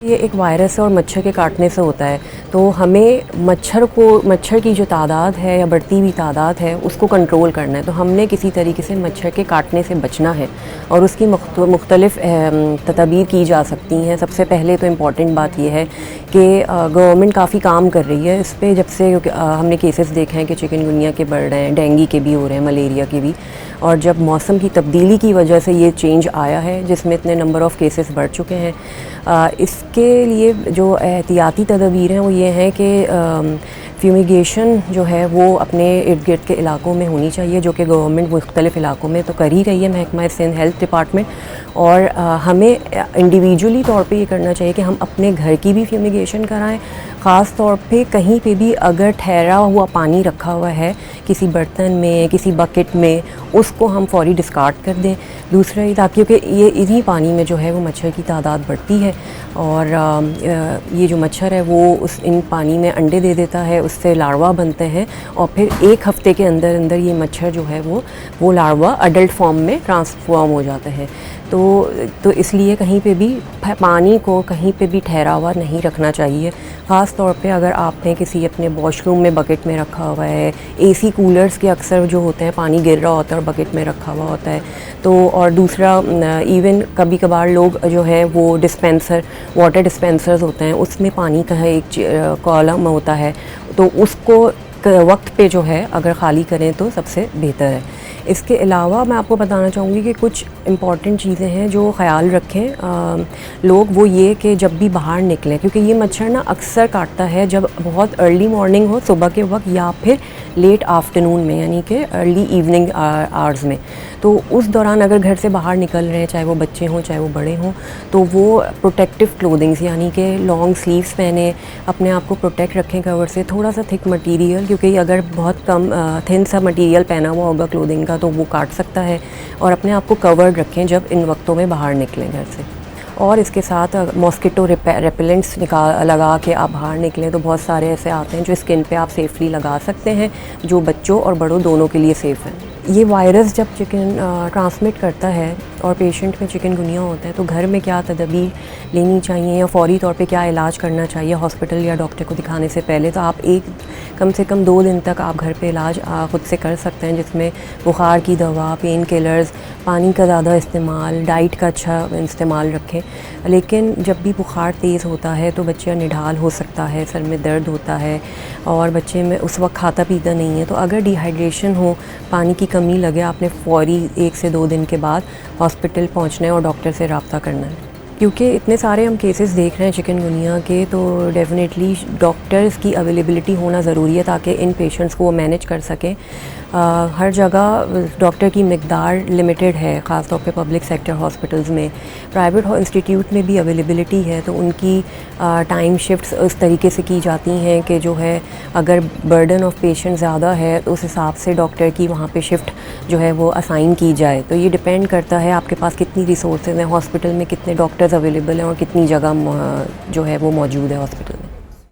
ये एक वायरस और मच्छर के काटने से होता है, तो हमें मच्छर की जो तादाद है या बढ़ती हुई तादाद है उसको कंट्रोल करना है। तो हमने किसी तरीके से मच्छर के काटने से बचना है और उसकी मुख्तलिफ़ तदाबीर की जा सकती हैं। सबसे पहले तो इम्पॉर्टेंट बात यह है कि गवर्नमेंट काफ़ी काम कर रही है इस पर, जब से हमने केसेस देखे हैं कि चिकनगुनिया के बढ़ रहे हैं, डेंगू के भी हो रहे हैं, मलेरिया के भी। और जब मौसम की तब्दीली की वजह से ये चेंज आया है जिसमें इतने नंबर ऑफ़ केसेस बढ़ चुके हैं, इसके लिए जो एहतियाती तदबीर हैं वो ये हैं कि फ्यूमिगेशन जो है वो अपने इर्द गिर्द के इलाकों में होनी चाहिए, जो कि गवर्नमेंट मुख्तलिफ़ इलाकों में तो कर ही रही है, महकमा सिंध हेल्थ डिपार्टमेंट। और हमें इंडिविजुअली तौर पे ये करना चाहिए कि हम अपने घर की भी फ्यूमिगेशन कराएं। ख़ास तौर पे कहीं पे भी अगर ठहरा हुआ पानी रखा हुआ है किसी बर्तन में, किसी बकेट में, उसको हम फ़ौरी डिस्कार्ड कर दें। दूसरा ये, ताकि ये इन्हीं पानी में जो है वो मच्छर की तादाद बढ़ती है और ये जो मच्छर है वो इन पानी में अंडे दे देता है, उससे लार्वा बनते हैं और फिर एक हफ़्ते के अंदर अंदर ये मच्छर जो है वो लार्वा अडल्ट फॉर्म में ट्रांसफॉर्म हो जाते हैं। तो इसलिए कहीं पे भी पानी को कहीं पे भी ठहरा हुआ नहीं रखना चाहिए। ख़ास तौर पे अगर आपने किसी अपने वॉशरूम में बकेट में रखा हुआ है, एसी कूलर्स के अक्सर जो होते हैं पानी गिर रहा होता है और बकेट में रखा हुआ होता है, तो और दूसरा इवन कभी कभार लोग जो है वो वाटर डिस्पेंसर्स होते हैं, उसमें पानी का एक कॉलम होता है, तो उसको वक्त पे जो है अगर ख़ाली करें तो सबसे बेहतर है। इसके अलावा मैं आपको बताना चाहूँगी कि कुछ इम्पॉर्टेंट चीज़ें हैं जो ख़याल रखें लोग, वो ये कि जब भी बाहर निकलें, क्योंकि ये मच्छर ना अक्सर काटता है जब बहुत अर्ली मॉर्निंग हो, सुबह के वक्त, या फिर लेट आफ्टरनून में, यानी कि अर्ली इवनिंग आवर्स में। तो उस दौरान अगर घर से बाहर निकल रहे हैं, चाहे वो बच्चे हों चाहे वो बड़े हों, तो वो प्रोटेक्टिव क्लोथिंग्स यानी कि लॉन्ग स्लीव्स पहने, अपने आप को प्रोटेक्ट रखें कवर से। थोड़ा सा थिक मटेरियल, क्योंकि अगर बहुत कम थिन सा मटेरियल पहना हुआ होगा क्लोथिंग का तो वो काट सकता है। और अपने आप को कवर्ड रखें जब इन वक्तों में बाहर निकलें घर से। और इसके साथ मॉस्किटो रेपेलेंट्स लगा के आप बाहर निकलें, तो बहुत सारे ऐसे आते हैं जो स्किन पे आप सेफली लगा सकते हैं, जो बच्चों और बड़ों दोनों के लिए सेफ़ हैं। ये वायरस जब ट्रांसमिट करता है और पेशेंट में चिकनगुनिया होता है, तो घर में क्या तदबीर लेनी चाहिए या फ़ौरी तौर पे क्या इलाज करना चाहिए हॉस्पिटल या डॉक्टर को दिखाने से पहले, तो आप कम से कम 2 दिन तक आप घर पे इलाज ख़ुद से कर सकते हैं, जिसमें बुखार की दवा, पेन किलर्स, पानी का ज़्यादा इस्तेमाल, डाइट का अच्छा इस्तेमाल रखें। लेकिन जब भी बुखार तेज़ होता है तो बच्चा निढाल हो सकता है, सर में दर्द होता है और बच्चे में उस वक्त खाता पीता नहीं है, तो अगर डिहाइड्रेशन हो, पानी की कमी लगे, आपने फ़ौरी 1 से 2 दिन के बाद हॉस्पिटल पहुंचना है और डॉक्टर से रब्ता करना है। क्योंकि इतने सारे हम केसेस देख रहे हैं चिकनगुनिया के, तो डेफिनेटली डॉक्टर्स की अवेलेबिलिटी होना ज़रूरी है ताकि इन पेशेंट्स को वो मैनेज कर सकें। हर जगह डॉक्टर की मिकदार लिमिटेड है, ख़ास तौर पे पब्लिक सेक्टर हॉस्पिटल्स में। प्राइवेट इंस्टीट्यूट में भी अवेलेबिलिटी है, तो उनकी टाइम शिफ्ट्स उस तरीके से की जाती हैं कि जो है अगर बर्डन ऑफ पेशेंट ज़्यादा है तो उस हिसाब से डॉक्टर की वहाँ पे शिफ्ट जो है वो असाइन की जाए। तो ये डिपेंड करता है आपके पास कितनी रिसोर्सेज हैं, हॉस्पिटल में कितने डॉक्टर्स अवेलेबल हैं और कितनी जगह जो है वो मौजूद है हॉस्पिटल में।